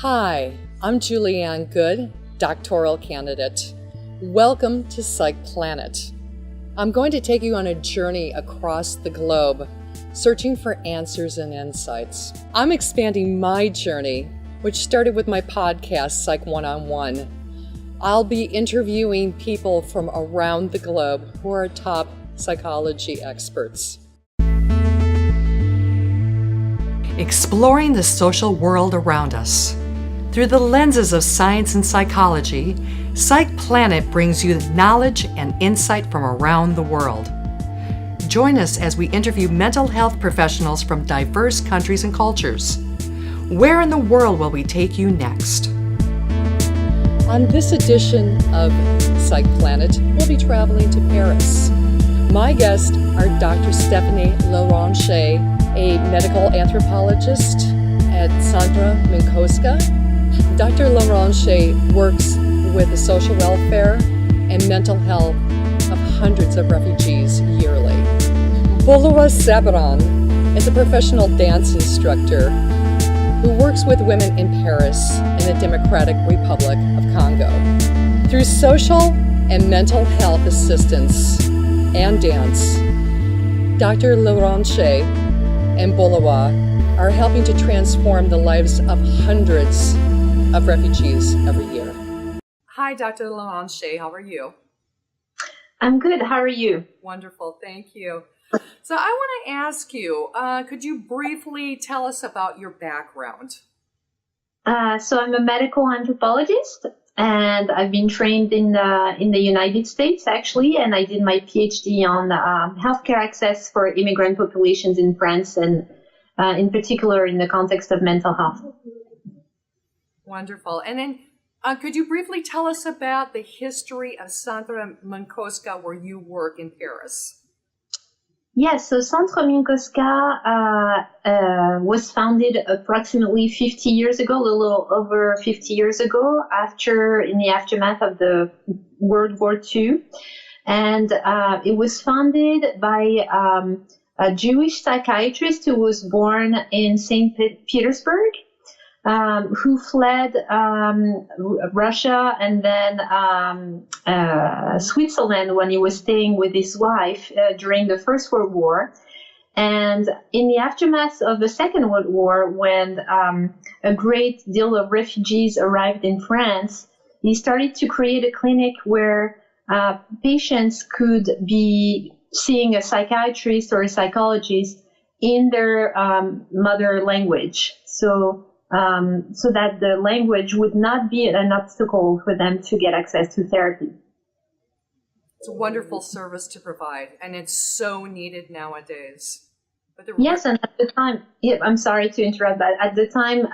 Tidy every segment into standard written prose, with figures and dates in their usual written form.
Hi, I'm Julie-Ann Goode, doctoral candidate. Welcome to Psych Planet. I'm going to take you on a journey across the globe, searching for answers and insights. I'm expanding my journey, which started with my podcast, Psych One-on-One. I'll be interviewing people from around the globe who are top psychology experts. Exploring the social world around us. Through the lenses of science and psychology, Psych Planet brings you knowledge and insight from around the world. Join us as we interview mental health professionals from diverse countries and cultures. Where in the world will we take you next? On this edition of Psych Planet, we'll be traveling to Paris. My guests are Dr. Stephanie Larchanche, a medical anthropologist at Centre Minkowska. Dr. Larchanche works with the social welfare and mental health of hundreds of refugees yearly. Bolewa Sabourin is a professional dance instructor who works with women in Paris in the Democratic Republic of Congo. Through social and mental health assistance and dance, Dr. Larchanche and Bolewa are helping to transform the lives of hundreds of refugees every year. Hi, Dr. Larchanche. How are you? I'm good. How are you? Wonderful. Thank you. So I want to ask you, could you briefly tell us about your background? So I'm a medical anthropologist, and I've been trained in the United States, actually, and I did my PhD on healthcare access for immigrant populations in France, and in particular in the context of mental health. Wonderful. And then could you briefly tell us about the history of Centre Minkowska, where you work in Paris? Yes, so Centre Minkowska was founded approximately 50 years ago, a little over 50 years ago, in the aftermath of the World War II. And it was founded by a Jewish psychiatrist who was born in St. Petersburg, who fled Russia and then Switzerland when he was staying with his wife during the First World War. And in the aftermath of the Second World War, when a great deal of refugees arrived in France, he started to create a clinic where patients could be seeing a psychiatrist or a psychologist in their mother language. So that the language would not be an obstacle for them to get access to therapy. It's a wonderful service to provide, and it's so needed nowadays. Yes, and at the time, I'm sorry to interrupt, but at the time,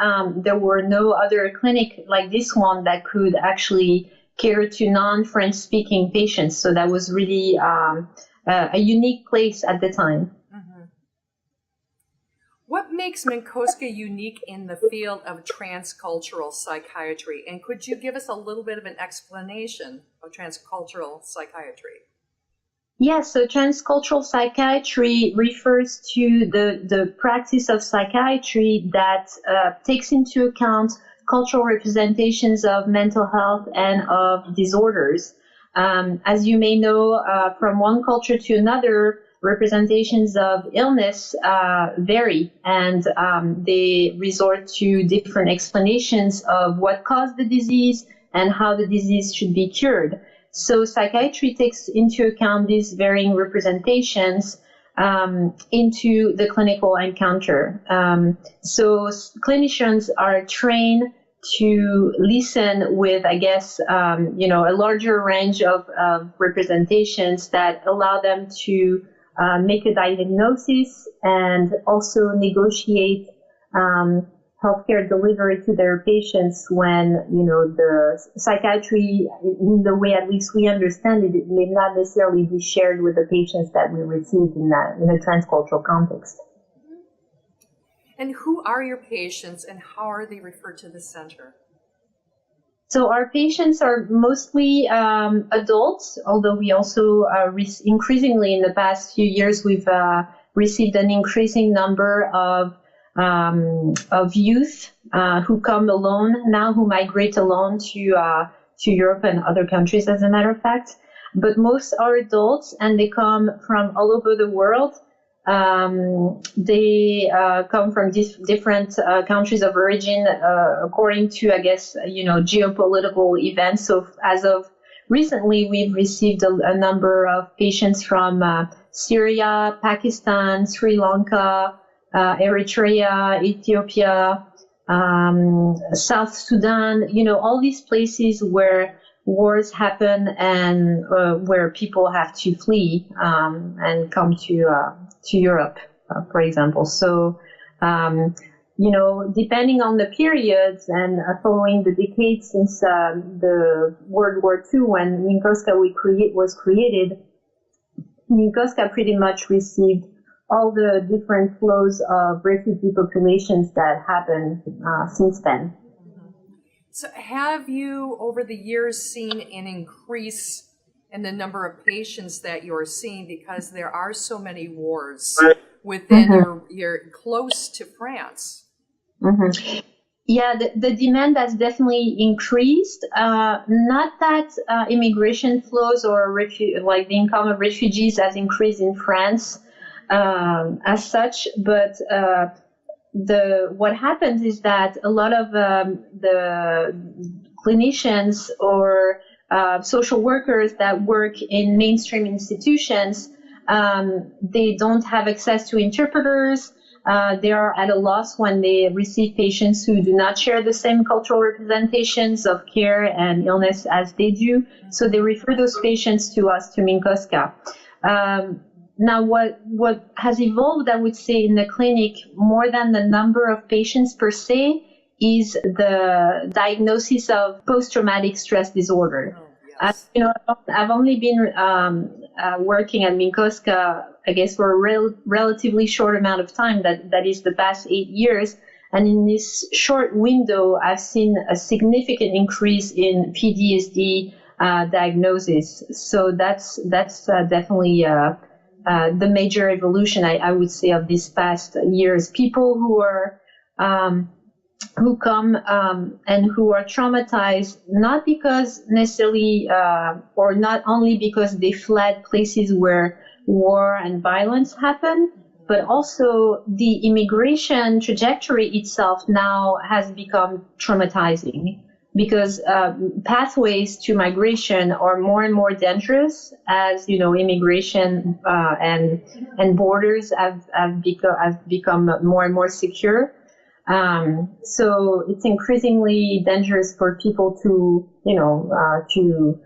there were no other clinic like this one that could actually cater to non-French speaking patients. So that was really a unique place at the time. What makes Minkowska unique in the field of transcultural psychiatry? And could you give us a little bit of an explanation of transcultural psychiatry? Yes, so transcultural psychiatry refers to the practice of psychiatry that takes into account cultural representations of mental health and of disorders. As you may know, from one culture to another, representations of illness vary, and they resort to different explanations of what caused the disease and how the disease should be cured. So psychiatry takes into account these varying representations into the clinical encounter. So clinicians are trained to listen with, a larger range of representations that allow them to make a diagnosis and also negotiate healthcare delivery to their patients when, the psychiatry, in the way at least we understand it, it may not necessarily be shared with the patients that we receive in a transcultural context. And who are your patients and how are they referred to the center? So our patients are mostly adults, although we also increasingly in the past few years, we've received an increasing number of of youth who come alone now, who migrate alone to Europe and other countries, as a matter of fact. But most are adults, and they come from all over the world. They come from different countries of origin according to, I guess, geopolitical events. So as of recently, we've received a number of patients from Syria, Pakistan, Sri Lanka, Eritrea, Ethiopia, South Sudan, all these places where wars happen and where people have to flee and come to Europe, for example. So, depending on the periods and following the decades since the World War II, when Minkowska was created, Minkowska pretty much received all the different flows of refugee populations that happened since then. So have you, over the years, seen an increase in the number of patients that you're seeing because there are so many wars within you're close to France? Mm-hmm. Yeah, the demand has definitely increased. Not that immigration flows or the income of refugees has increased in France as such, but what happens is that a lot of the clinicians or social workers that work in mainstream institutions, they don't have access to interpreters. They are at a loss when they receive patients who do not share the same cultural representations of care and illness as they do. So they refer those patients to us, to Minkowska. Now, what has evolved, I would say, in the clinic, more than the number of patients per se, is the diagnosis of post-traumatic stress disorder. Oh, yes. I've only been working at Minkowska, I guess, for a relatively short amount of time, that is the past 8 years. And in this short window, I've seen a significant increase in PTSD diagnosis. So that's definitely the major evolution, I would say, of these past years. People who come and who are traumatized, not because necessarily, or not only because they fled places where war and violence happen, but also the immigration trajectory itself now has become traumatizing. Because pathways to migration are more and more dangerous as immigration and borders have become more and more secure. So it's increasingly dangerous for people to to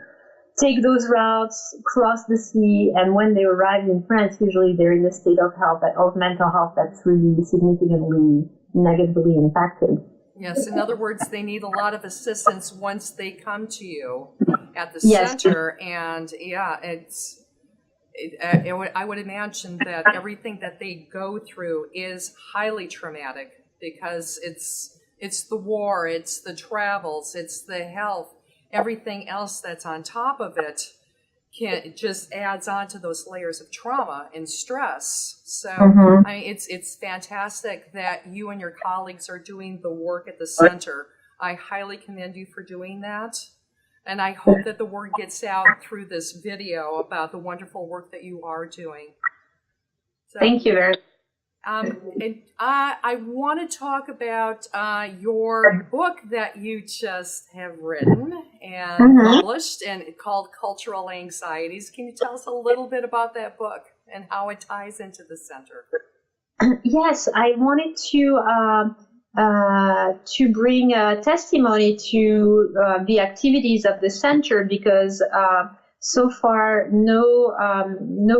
take those routes, cross the sea, and when they arrive in France, usually they're in a state of mental health that's really significantly negatively impacted. Yes, in other words, they need a lot of assistance once they come to you at the center. And I would imagine that everything that they go through is highly traumatic because it's the war, it's the travels, it's the health, everything else that's on top of it just adds on to those layers of trauma and stress. So it's fantastic that you and your colleagues are doing the work at the center. I highly commend you for doing that. And I hope that the word gets out through this video about the wonderful work that you are doing. So, thank you very much. And I want to talk about your book that you just have written and published, and called Cultural Anxieties. Can you tell us a little bit about that book and how it ties into the center? Yes, I wanted to bring a testimony to the activities of the center because so far no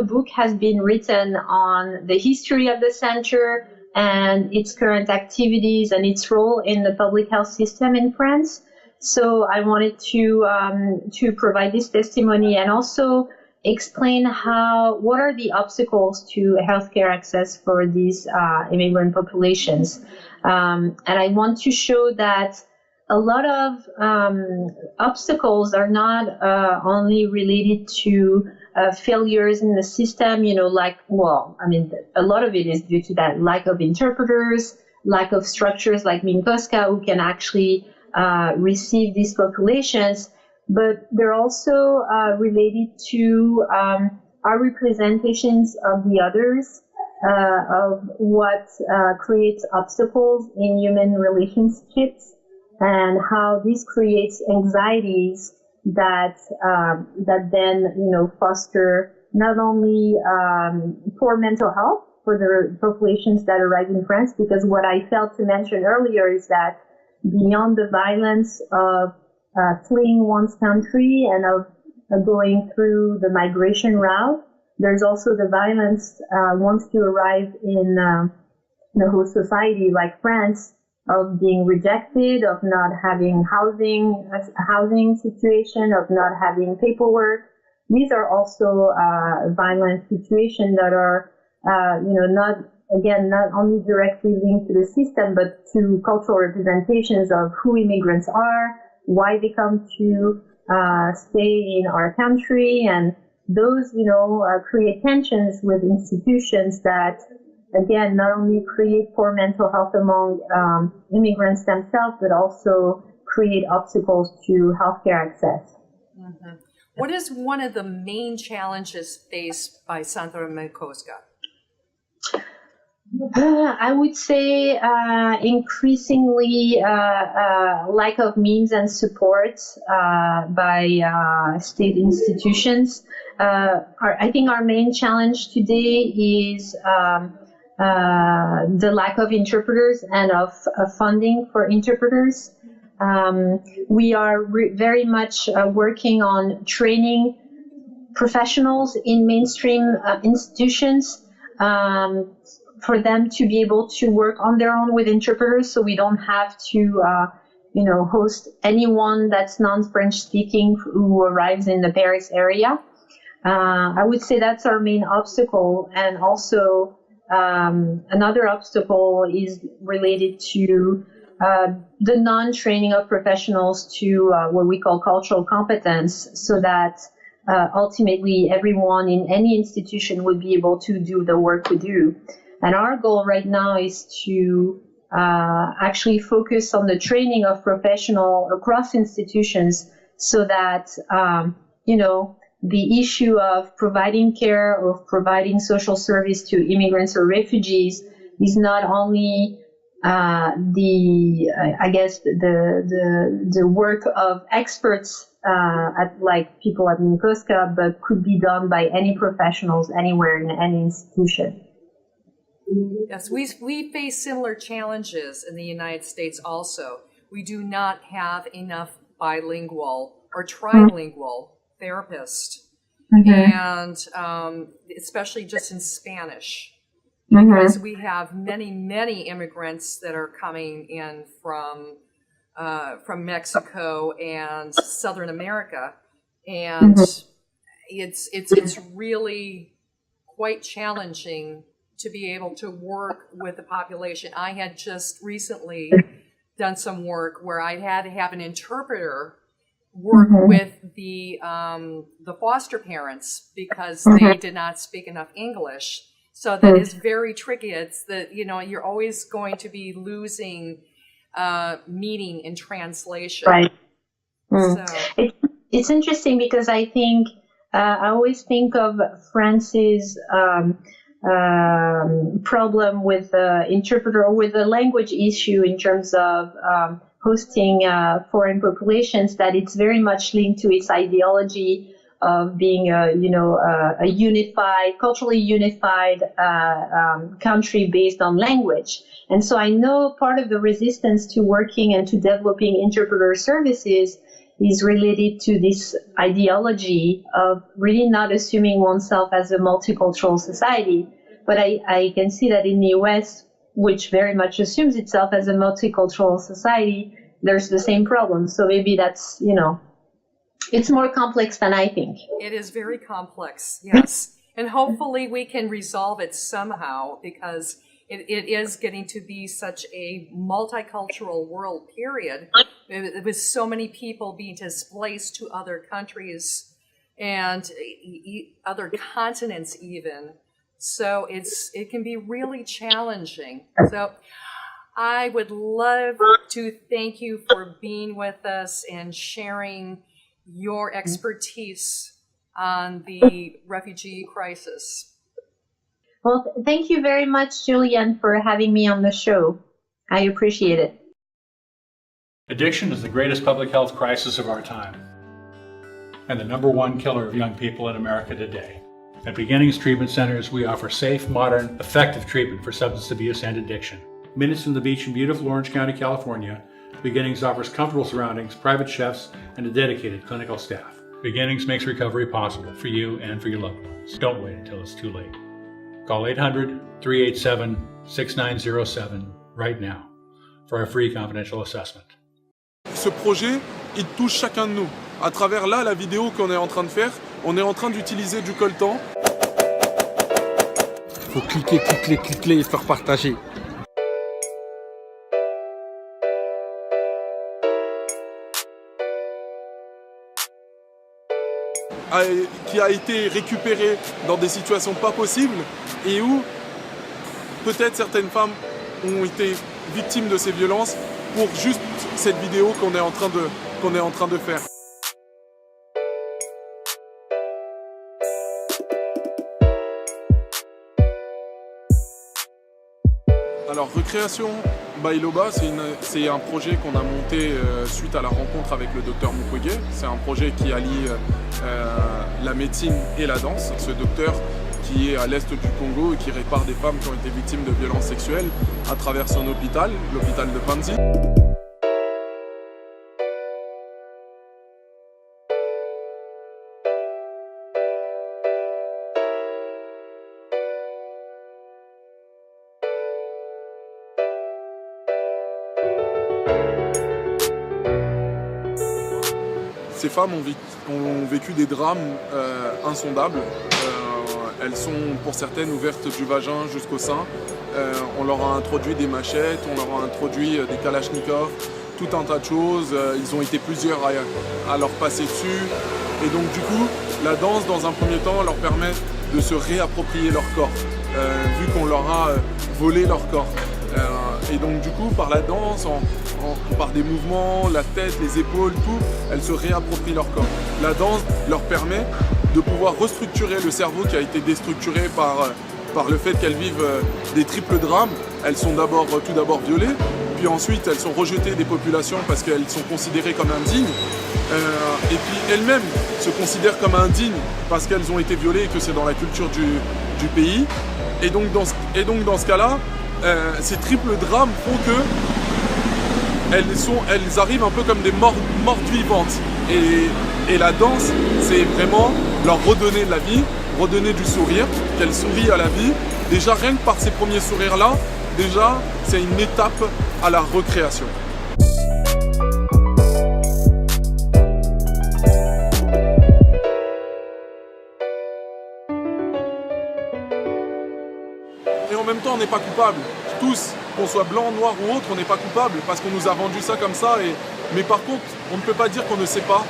book has been written on the history of the center and its current activities and its role in the public health system in France. So I wanted to provide this testimony and also explain what are the obstacles to healthcare access for these immigrant populations. And I want to show that a lot of obstacles are not only related to failures in the system, a lot of it is due to that lack of interpreters, lack of structures like Minkowska who can actually receive these populations, but they're also related to our representations of the others, of what creates obstacles in human relationships, and how this creates anxieties that then foster not only poor mental health for the populations that arrive in France, because what I failed to mention earlier is that beyond the violence of fleeing one's country and of going through the migration route, there's also the violence once you arrive in a host society like France, of being rejected, of not having a housing situation, of not having paperwork. These are also violent situations that are, not only directly linked to the system, but to cultural representations of who immigrants are, why they come to stay in our country, and those, create tensions with institutions that, again, not only create poor mental health among immigrants themselves, but also create obstacles to healthcare access. Mm-hmm. What is one of the main challenges faced by Centre Minkowska? I would say increasingly lack of means and support by state institutions. I think our main challenge today is the lack of interpreters and of funding for interpreters. We are very much working on training professionals in mainstream institutions for them to be able to work on their own with interpreters, so we don't have to host anyone that's non-French speaking who arrives in the Paris area. I would say that's our main obstacle, and also another obstacle is related to the non-training of professionals to what we call cultural competence, so that ultimately everyone in any institution would be able to do the work we do. And our goal right now is to actually focus on the training of professionals across institutions, so that the issue of providing care, of providing social service to immigrants or refugees is not only the work of experts like people at Minkowska, but could be done by any professionals anywhere in any institution. Yes, we face similar challenges in the United States also. We do not have enough bilingual or trilingual therapists, and especially just in Spanish, because we have many immigrants that are coming in from Mexico and Southern America, and it's really quite challenging to be able to work with the population. I had just recently done some work where I had to have an interpreter work with the foster parents because they did not speak enough English. So that is very tricky. It's that, you're always going to be losing meaning in translation. Right. So. It's interesting because I think I always think of France's problem with the interpreter, or with the language issue in terms of hosting foreign populations, that it's very much linked to its ideology of being a culturally unified country based on language. And so I know part of the resistance to working and to developing interpreter services is related to this ideology of really not assuming oneself as a multicultural society. But I can see that in the US, which very much assumes itself as a multicultural society, there's the same problem. So maybe that's, it's more complex than I think. It is very complex, yes. And hopefully we can resolve it somehow, because it is getting to be such a multicultural world, period, with so many people being displaced to other countries and other continents even. So it can be really challenging. So I would love to thank you for being with us and sharing your expertise on the refugee crisis. Well, thank you very much, Julie-Ann, for having me on the show. I appreciate it. Addiction is the greatest public health crisis of our time and the #1 killer of young people in America today. At Beginnings Treatment Centers, we offer safe, modern, effective treatment for substance abuse and addiction. Minutes from the beach in beautiful Orange County, California, Beginnings offers comfortable surroundings, private chefs, and a dedicated clinical staff. Beginnings makes recovery possible for you and for your loved ones. Don't wait until it's too late. Call 800-387-6907 right now for a free confidential assessment. Ce projet, il touche chacun de nous. À travers là, la vidéo qu'on est en train de faire, on est en train d'utiliser du coltan. Il faut cliquer et faire partager. Qui a été récupéré dans des situations pas possibles et où peut-être certaines femmes ont été victimes de ces violences pour juste cette vidéo qu'on est en train de faire. Alors, Recréation Bolewa, c'est un projet qu'on a monté suite à la rencontre avec le docteur Mukwege. C'est un projet qui allie la médecine et la danse. Ce docteur qui est à l'est du Congo et qui répare des femmes qui ont été victimes de violences sexuelles à travers son hôpital, l'hôpital de Panzi. Ces femmes ont vécu des drames insondables. Elles sont pour certaines ouvertes du vagin jusqu'au sein. On leur a introduit des machettes, on leur a introduit des kalachnikovs, tout un tas de choses. Ils ont été plusieurs à leur passer dessus. Et donc du coup, la danse dans un premier temps leur permet de se réapproprier leur corps, vu qu'on leur a volé leur corps. Et donc du coup, par la danse, par des mouvements, la tête, les épaules, tout, elles se réapproprient leur corps. La danse leur permet de pouvoir restructurer le cerveau qui a été déstructuré par le fait qu'elles vivent des triples drames. Elles sont tout d'abord violées, puis ensuite elles sont rejetées des populations parce qu'elles sont considérées comme indignes. Et puis elles-mêmes se considèrent comme indignes parce qu'elles ont été violées et que c'est dans la culture du pays. Et donc dans ce cas-là, ces triples drames font que elles arrivent un peu comme des mortes vivantes. Et la danse, c'est vraiment leur redonner de la vie, redonner du sourire, qu'elles sourient à la vie. Déjà, rien que par ces premiers sourires-là, déjà, c'est une étape à la recréation. Et en même temps, on n'est pas coupable. Tous, qu'on soit blanc, noir ou autre, on n'est pas coupable parce qu'on nous a vendu ça comme ça. Mais par contre, on ne peut pas dire qu'on ne sait pas.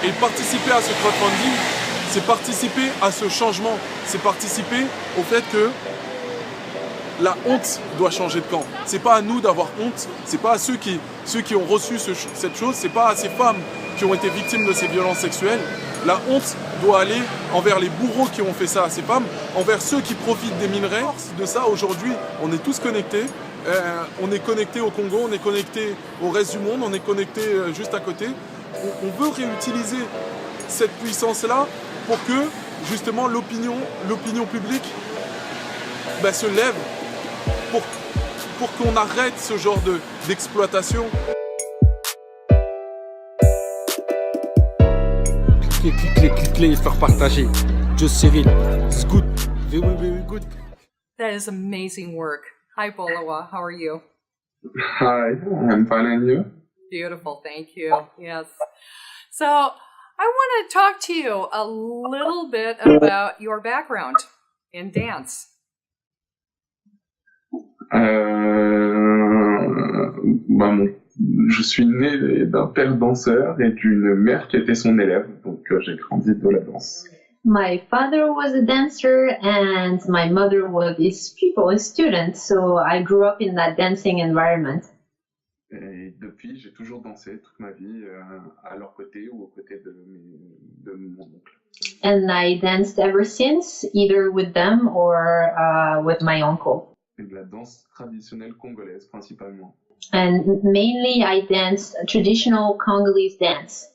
Et participer à ce crowdfunding, c'est participer à ce changement. C'est participer au fait que la honte doit changer de camp. C'est pas à nous d'avoir honte. C'est pas à ceux qui ont reçu cette chose. C'est pas à ces femmes qui ont été victimes de ces violences sexuelles. La honte doit aller envers les bourreaux qui ont fait ça à ces femmes, envers ceux qui profitent des minerais. De ça, aujourd'hui, on est tous connectés. On est connectés au Congo, on est connectés au reste du monde, on est connectés juste à côté. On veut réutiliser cette puissance-là pour que, justement, l'opinion publique se lève pour qu'on arrête ce genre d'exploitation. Cliquez et faire partager. Just Cyril, it's good. Very, very good. That is amazing work. Hi, Bolewa. How are you? Hi, I'm fine, and you? Beautiful, thank you. Yes. So I want to talk to you a little bit about your background in dance. Je suis né d'un père danseur et d'une mère qui était son élève, donc j'ai grandi de la danse. My father was a dancer and my mother was his pupil, his student, so I grew up in that dancing environment. Et depuis, j'ai toujours dansé toute ma vie à leur côté ou aux côtés de mon oncle. And I danced ever since, either with them or with my uncle. Et de la danse traditionnelle congolaise principalement. And mainly I danced traditional Congolese dance.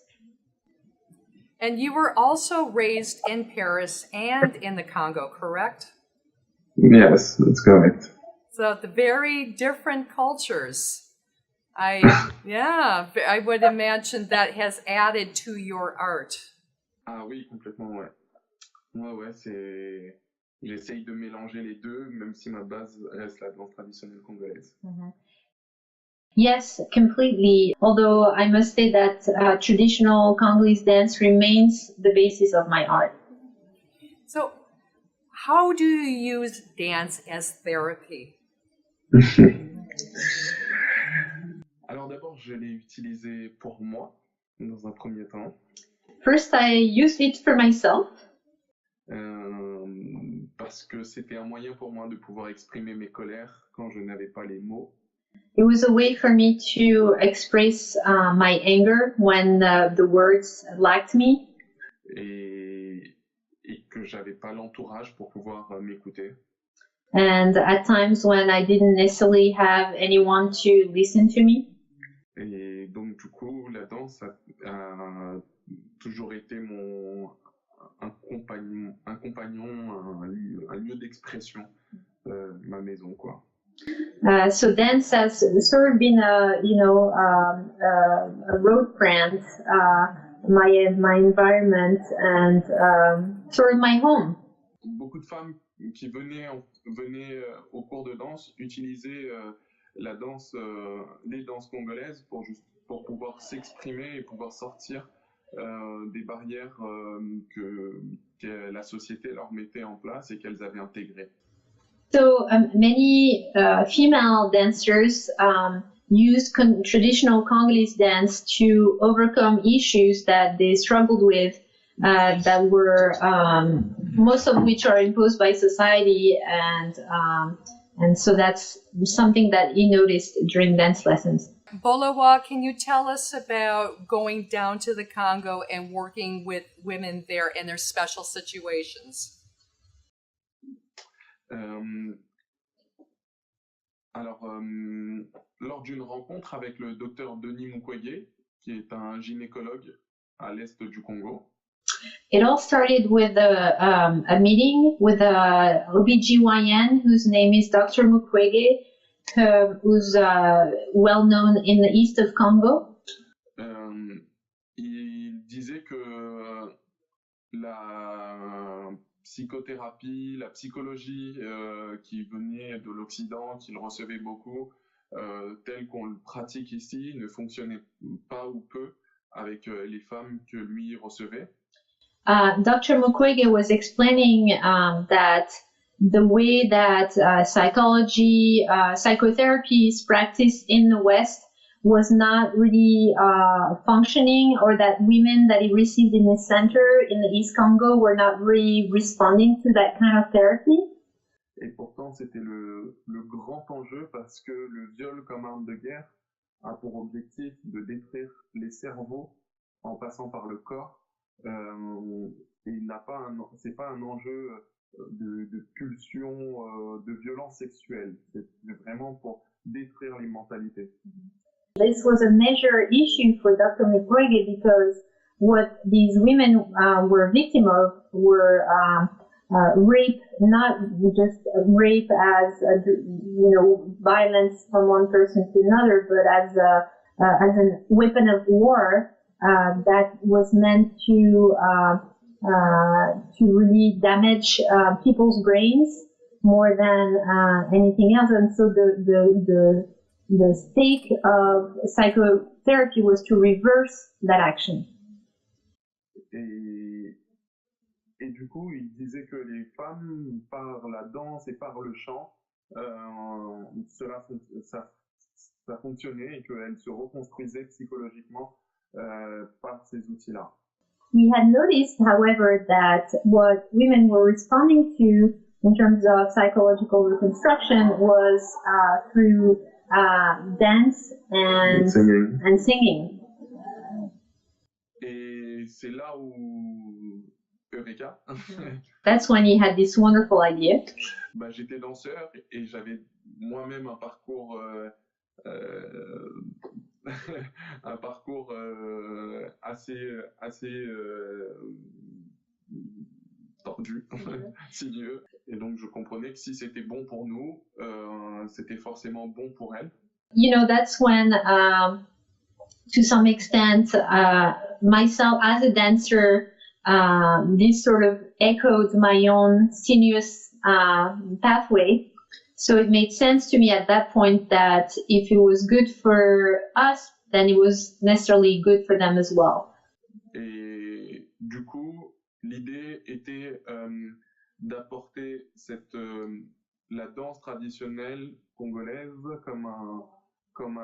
And you were also raised in Paris and in the Congo, correct? Yes, that's correct. So the very different cultures. I would imagine that has added to your art. Ah oui, complètement, ouais. Ouais, c'est... J'essaye de mélanger les deux, même si ma base reste la danse traditionnelle congolaise. Mm-hmm. Yes, completely. Although I must say that traditional Congolese dance remains the basis of my art. So, how do you use dance as therapy? Alors d'abord, je l'ai utilisé pour moi, dans un premier temps. First, I used it for myself. Parce que c'était un moyen pour moi de pouvoir exprimer mes colères quand je n'avais pas les mots. It was a way for me to express my anger when the words lacked me. Et que j'avais pas l'entourage pour pouvoir m'écouter. And at times when I didn't necessarily have anyone to listen to me. Et donc du coup, la danse a toujours été un compagnon, un lieu d'expression, ma maison, quoi. So dance has sort of been a road friend, my environment and sort of my home. Beaucoup de femmes qui venaient au cours de danse utilisaient la danse, les danses congolaises pour pouvoir s'exprimer et pouvoir sortir des barrières que la société leur mettait en place et qu'elles avaient intégrées. So many female dancers used traditional Congolese dance to overcome issues that they struggled with, that were most of which are imposed by society, and so that's something that he noticed during dance lessons. Bolewa, can you tell us about going down to the Congo and working with women there and their special situations? Lors d'une rencontre avec le docteur Denis Mukwege, qui est un gynécologue à l'est du Congo. It all started with a meeting with a OBGYN whose name is Dr. Mukwege, who's well known in the east of Congo. Il disait que la psychothérapie, la psychologie qui venait de l'Occident, qu'il recevait beaucoup, telle qu'on le pratique ici, ne fonctionnait pas ou peu avec les femmes que lui recevait. Dr. Mukwege was explaining that the way that psychology, psychotherapy is practiced in the West was not really functioning, or that women that he received in the center in the East Congo were not really responding to that kind of therapy. Et pourtant, c'était le grand enjeu parce que le viol comme arme de guerre a pour objectif de détruire les cerveaux en passant par le corps. Et c'est pas un enjeu de pulsion, de violence sexuelle. C'est vraiment pour détruire les mentalités. This was a major issue for Dr. Mukwege because what these women were victim of were rape, not just rape as violence from one person to another, but as a weapon of war that was meant to really damage people's brains more than anything else. And so the stake of psychotherapy was to reverse that action. Et du coup, il disait que les femmes, par la danse et par le chant, ça fonctionnait et qu'elles se reconstruisaient psychologiquement par ces outils-là. He had noticed, however, that what women were responding to in terms of psychological reconstruction was through dance and singing. Et c'est là où, Eureka, That's when he had this wonderful idea. bah, j'étais danseur et j'avais moi-même un parcours un parcours assez tordu, sinueux. Et donc je comprenais que si c'était bon pour nous, c'était forcément bon pour elle. You know, that's when, to some extent, myself as a dancer, this sort of echoed my own sinuous pathway. So it made sense to me at that point that if it was good for us, then it was necessarily good for them as well. Et du coup, l'idée était d'apporter la danse traditionnelle congolaise comme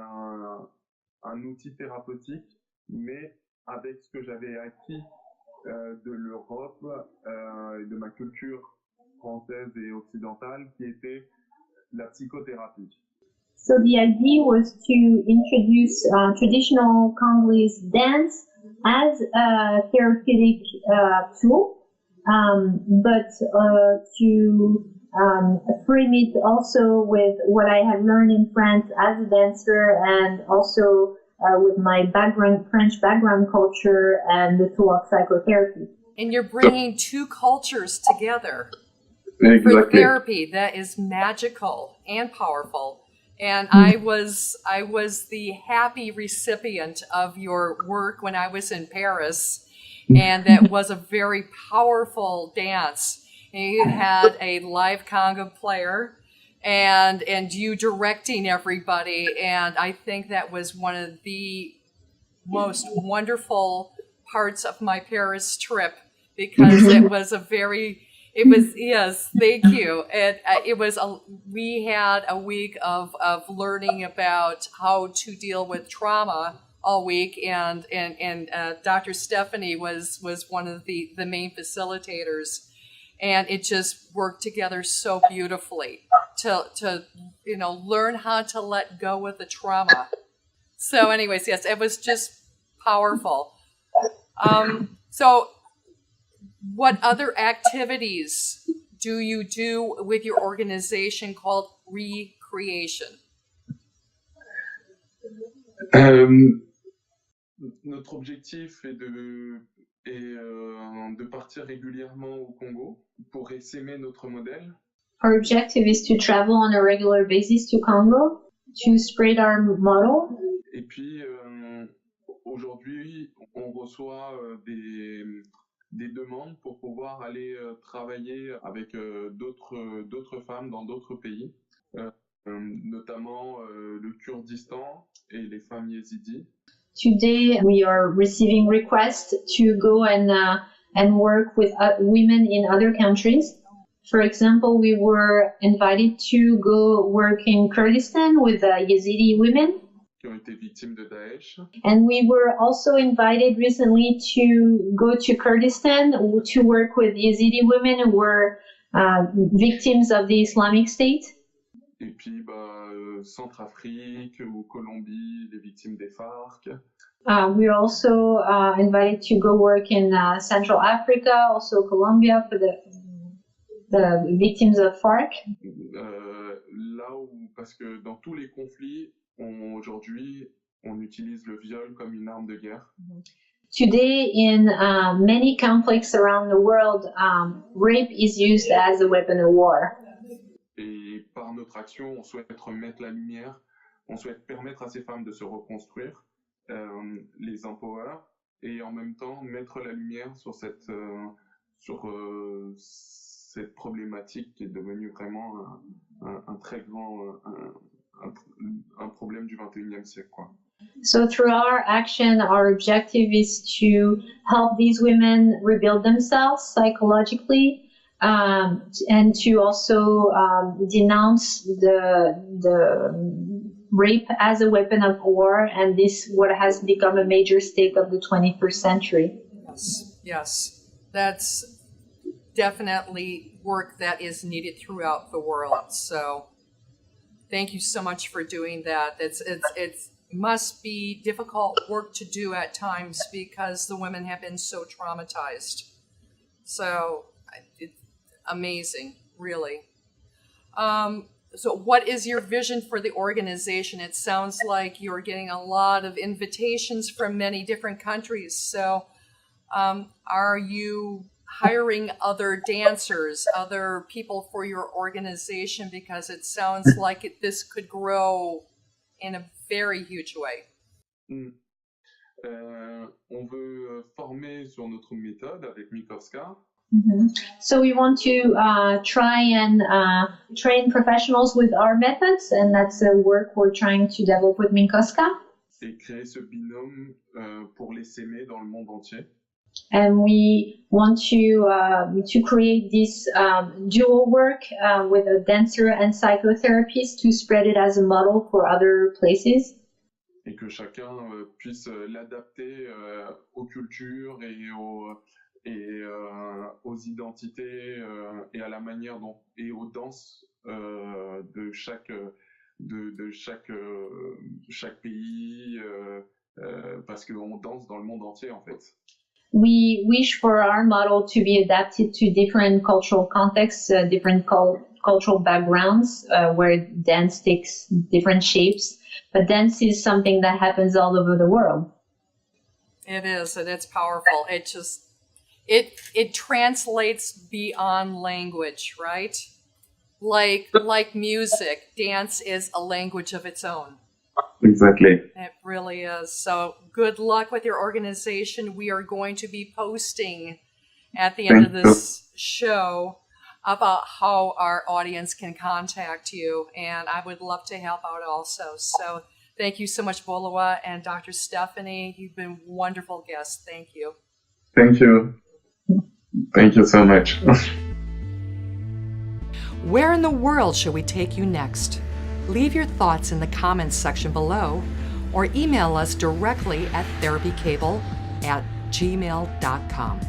un outil thérapeutique, mais avec ce que j'avais acquis de l'Europe et de ma culture française et occidentale, qui était la psychothérapie. So the idea was to introduce traditional Congolese dance as a therapeutic tool, but to frame it also with what I had learned in France as a dancer and also with my French background culture and the tool of psychotherapy. And you're bringing two cultures together Exactly. for therapy. That is magical and powerful. And I was the happy recipient of your work when I was in Paris, and that was a very powerful dance. And you had a live conga player, and you directing everybody, and I think that was one of the most wonderful parts of my Paris trip, because yes, thank you. And we had a week of learning about how to deal with trauma all week, and Dr. Stephanie was one of the main facilitators, and it just worked together so beautifully to learn how to let go of the trauma. So anyways, yes, it was just powerful. So what other activities do you do with your organization called Recreation? Notre objectif est de partir régulièrement au Congo pour essaimer notre modèle. Our objective is to travel on a regular basis to Congo to spread our model. Et puis aujourd'hui, on reçoit des demandes pour pouvoir aller travailler avec d'autres femmes dans d'autres pays, notamment le Kurdistan et les femmes yézidis. Today, we are receiving requests to go and work with women in other countries. For example, we were invited to go work in Kurdistan with Yazidi women. Qui ont été victimes de Daesh. And we were also invited recently to go to Kurdistan to work with Yazidi women who were victims of the Islamic State. Et puis, Centrafrique ou Colombie, les victimes des FARC. We were also invited to go work in Central Africa, also Colombia, for the victims of FARC. Parce que dans tous les conflits, aujourd'hui, on utilise le viol comme une arme de guerre. Today, in many conflicts around the world, rape is used as a weapon of war. Et par notre action, on souhaite remettre la lumière, on souhaite permettre à ces femmes de se reconstruire, les empower, et en même temps mettre la lumière sur cette problématique qui est devenue vraiment un très grand un problème du 21e siècle, quoi. So through our action, our objective is to help these women rebuild themselves psychologically, and to also denounce the rape as a weapon of war, and this what has become a major stake of the 21st century. Yes. Yes. That's definitely work that is needed throughout the world. So thank you so much for doing that. It must be difficult work to do at times because the women have been so traumatized. So it's amazing, really. So what is your vision for the organization? It sounds like you're getting a lot of invitations from many different countries. So are you hiring other dancers, other people for your organization? Because it sounds like this could grow in a very huge way. On veut former sur notre méthode avec Minkowska. Mm-hmm. So we want to try and train professionals with our methods, and that's the work we're trying to develop with Minkowska. Et créer ce binôme pour les s'aimer dans le monde entier. And we want to create this dual work with a dancer and psychotherapist to spread it as a model for other places. Et que chacun puisse l'adapter aux cultures et aux identités et à la manière dont et aux danses de chaque pays parce qu'on danse dans le monde entier en fait. We wish for our model to be adapted to different cultural contexts, different cultural backgrounds, where dance takes different shapes. But dance is something that happens all over the world. It is, and it's powerful. It translates beyond language, right? Like music, dance is a language of its own. Exactly. It really is. So good luck with your organization. We are going to be posting at the end of this show about how our audience can contact you, and I would love to help out also. So thank you so much, Bolewa and Dr. Stephanie. You've been wonderful guests. Thank you. Thank you. Thank you so much. Where in the world should we take you next? Leave your thoughts in the comments section below or email us directly at therapycable@gmail.com.